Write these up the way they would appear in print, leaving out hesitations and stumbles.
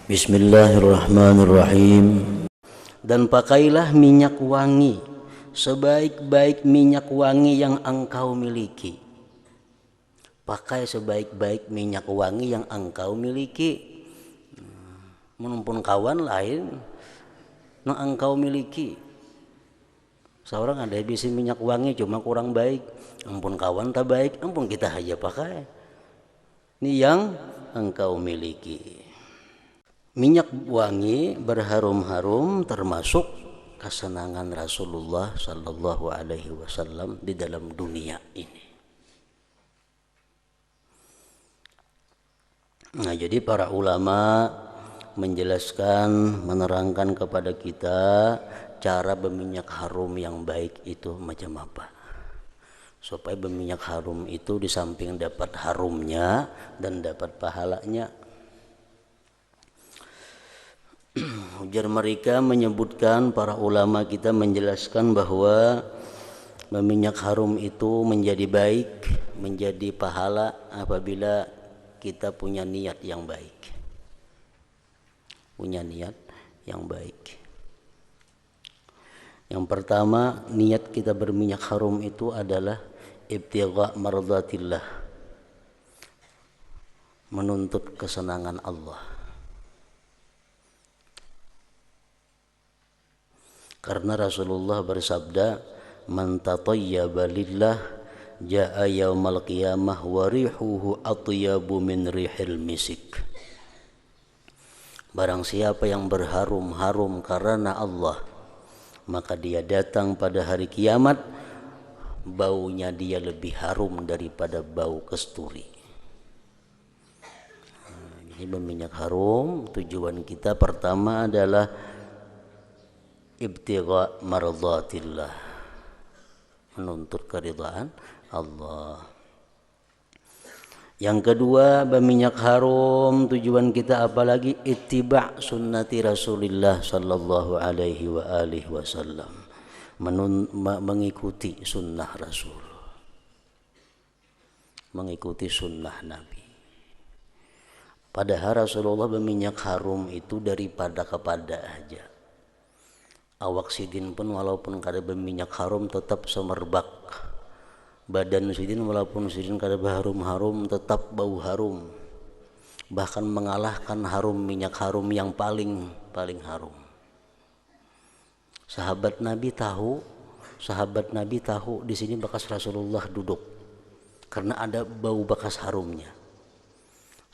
Bismillahirrahmanirrahim. Dan pakailah minyak wangi sebaik-baik minyak wangi yang engkau miliki. Pakai sebaik-baik minyak wangi yang engkau miliki. Menumpun kawan lain yang engkau miliki. Seorang ada bisi minyak wangi cuma kurang baik, ampun kawan tak baik, ampun kita aja pakai. Ini yang engkau miliki. Minyak wangi berharum-harum termasuk kesenangan Rasulullah Sallallahu Alaihi Wasallam di dalam dunia ini. Nah, jadi para ulama menjelaskan, menerangkan kepada kita cara berminyak harum yang baik itu macam apa. Supaya berminyak harum itu di samping dapat harumnya dan dapat pahalanya. Ujar mereka menyebutkan, para ulama kita menjelaskan bahwa berminyak harum itu menjadi baik, menjadi pahala apabila kita punya niat yang baik. Punya niat yang baik. Yang pertama, niat kita berminyak harum itu adalah ibtigha mardatillah, menuntut kesenangan Allah. Karena Rasulullah bersabda, man tatayyaba lillah jaa yaumal qiyamah wa rihuhu atyabu min rihil misik. Barang siapa yang berharum-harum karena Allah, maka dia datang pada hari kiamat, baunya dia lebih harum daripada bau kasturi. Jadi berminyak harum, tujuan kita pertama adalah ibtigha mardatillah, menuntut keridhaan Allah. Yang kedua, berminyak harum tujuan kita apalagi ittiba' sunnati Rasulillah sallallahu alaihi wa alihi wasallam, mengikuti sunnah Rasul, mengikuti sunnah Nabi. Padahal Rasulullah berminyak harum itu daripada kepada aja. Awak sidin pun walaupun kada berminyak harum tetap semerbak. Badan sidin walaupun sidin kada berharum-harum tetap bau harum. Bahkan mengalahkan harum minyak harum yang paling harum. Sahabat Nabi tahu di sini bekas Rasulullah duduk karena ada bau bekas harumnya.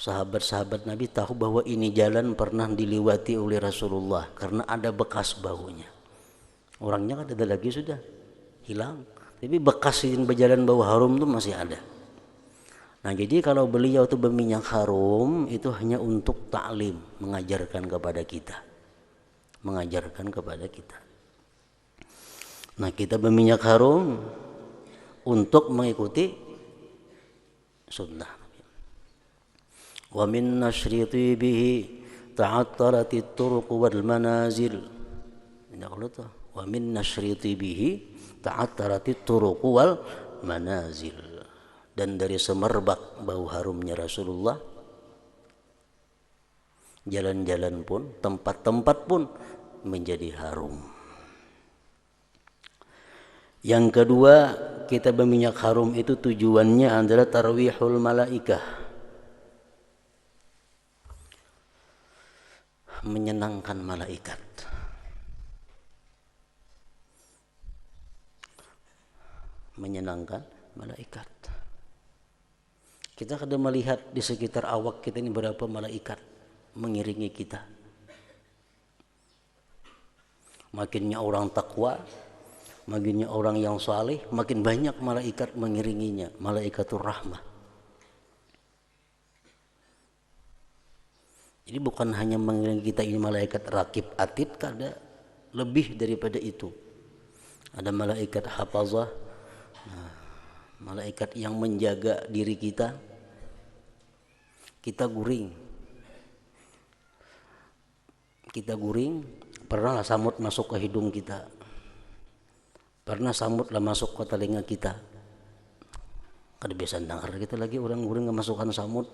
Sahabat-sahabat Nabi tahu bahwa ini jalan pernah diliwati oleh Rasulullah karena ada bekas baunya. Orangnya kan ada lagi sudah hilang, tapi bekas yang berjalan bau harum itu masih ada. Nah, jadi kalau beliau itu berminyak harum itu hanya untuk ta'lim, mengajarkan kepada kita. Nah, kita berminyak harum untuk mengikuti sunnah. Wa min nashri tibihi ta'attaratit turuq wal manazil. Ini kalau tuh wa min nashri tibihi ta'attaratit turuq wal manazil. Dan dari semerbak bau harumnya Rasulullah, jalan-jalan pun, tempat-tempat pun menjadi harum. Yang kedua, kita berminyak harum itu tujuannya adalah tarwihul malaikah, menyenangkan malaikat. Menyenangkan malaikat. Kita kadang melihat di sekitar awak kita ini berapa malaikat mengiringi kita. Makinnya orang takwa, makinnya orang yang saleh, makin banyak malaikat mengiringinya, malaikatur rahmah. Jadi bukan hanya mengiringi kita ini malaikat rakib atid, kada, lebih daripada itu. Ada malaikat hafazah, malaikat yang menjaga diri kita. Kita guring, pernah samut masuk ke hidung kita, pernah samutlah masuk ke telinga kita. Kada biasa dengar kita lagi orang guring ngemasukkan samut.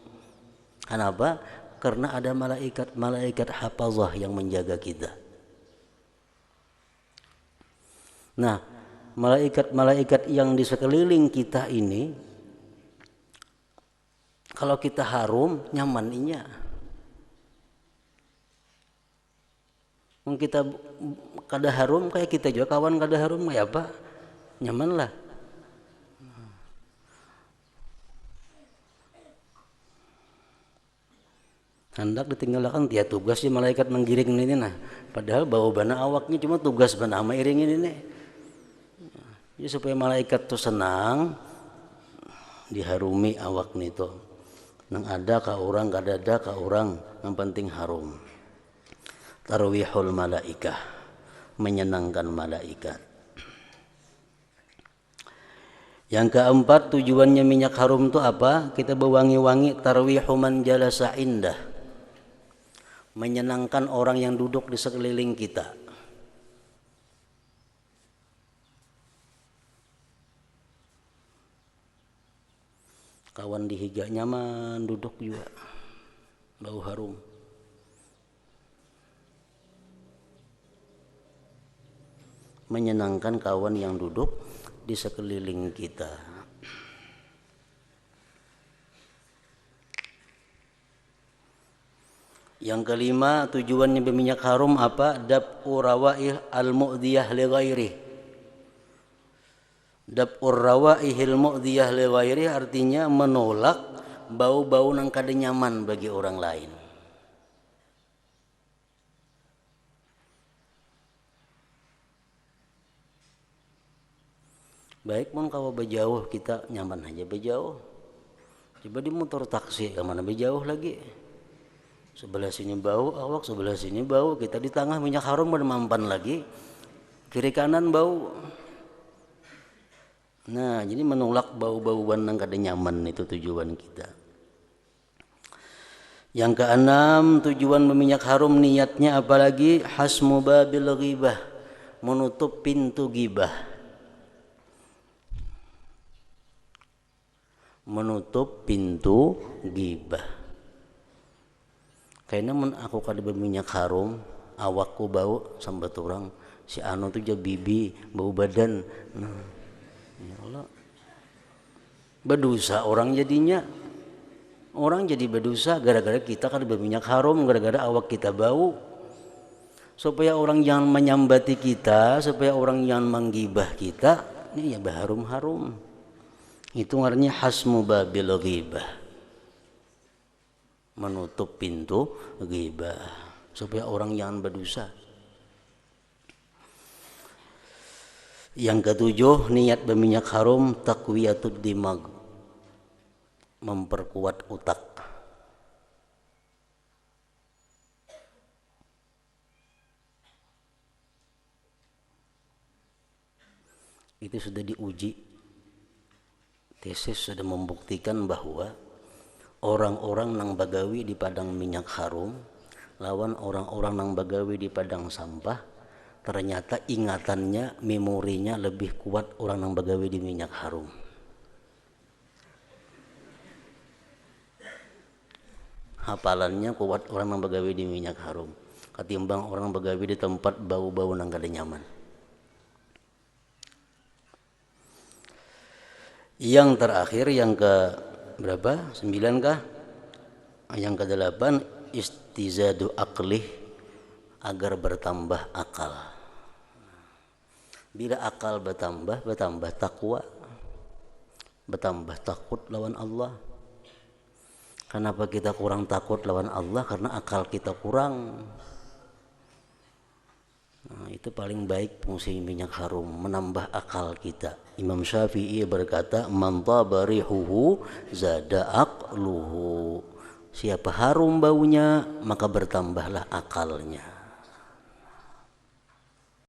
Kenapa? Karena ada malaikat hafazah yang menjaga kita. Nah, malaikat-malaikat yang di sekeliling kita ini, kalau kita harum nyaman inya. Kita kada harum kayak kita juga kawan kada harum kayak apa? Nyaman lah. Hendak ditinggalkan dia tugas si malaikat menggiring ini nah. Padahal bawa bana awaknya cuma tugas bana ama iring ini nih. Jadi supaya malaikat tuh senang diharumi awak nih tuh. Nang ada ka orang kada ada ka orang, yang penting harum. Tarwihul malaikah, menyenangkan malaikat. Yang keempat, tujuannya minyak harum itu apa? Kita berwangi-wangi, tarwihu man jalasa indah, menyenangkan orang yang duduk di sekeliling kita. Kawan dihiga nyaman duduk juga, bau harum. Menyenangkan kawan yang duduk di sekeliling kita. Yang kelima, tujuannya berminyak harum apa? Dab'u rawaih al-mu'diyah li ghairi. Dab'ur rawaihil mu'diyah li ghairi artinya menolak bau-bau nang kada nyaman bagi orang lain. Baik pun kalau berjauh kita nyaman aja berjauh. Coba di motor taksi kemana berjauh lagi. Sebelah sini bau awak, sebelah sini bau. Kita di tengah minyak harum bermampan lagi. Kiri kanan bau. Nah, jadi menolak bau-bauan yang kada nyaman itu tujuan kita. Yang keenam, tujuan berminyak harum niatnya apalagi? Hasmu babil ghibah, menutup pintu ghibah. Menutup pintu ghibah. Kayaknya mun aku kada berminyak harum, awakku bau sambat orang si anu tuh jadi bibi, bau badan. Nah, ya Allah. Berdosa orang jadinya. Orang jadi berdosa gara-gara kita kada berminyak harum, gara-gara awak kita bau. Supaya orang jangan menyambati kita, supaya orang jangan menggibah kita, ini ya berharum-harum. Itu artinya hasmu babil ghibah, menutup pintu ghibah supaya orang jangan berdosa. Yang ketujuh, niat berminyak harum taqwiyatud dimag, memperkuat otak. Itu sudah diuji. Tesis sudah membuktikan bahwa orang-orang nang bagawi di padang minyak harum lawan orang-orang nang bagawi di padang sampah, ternyata ingatannya, memorinya lebih kuat orang nang bagawi di minyak harum. Hafalannya kuat orang nang bagawi di minyak harum ketimbang orang bagawi di tempat bau-bau nang kada nyaman. Yang terakhir, yang ke berapa? 9 kah? Yang ke-8, istizadu aqlih, agar bertambah akal. Bila akal bertambah takwa, bertambah takut lawan Allah. Kenapa kita kurang takut lawan Allah? Karena akal kita kurang. Nah, itu paling baik fungsi minyak harum, menambah akal kita. Imam Syafi'i berkata, man taba rihuhu zada aqluhu. Siapa harum baunya, maka bertambahlah akalnya.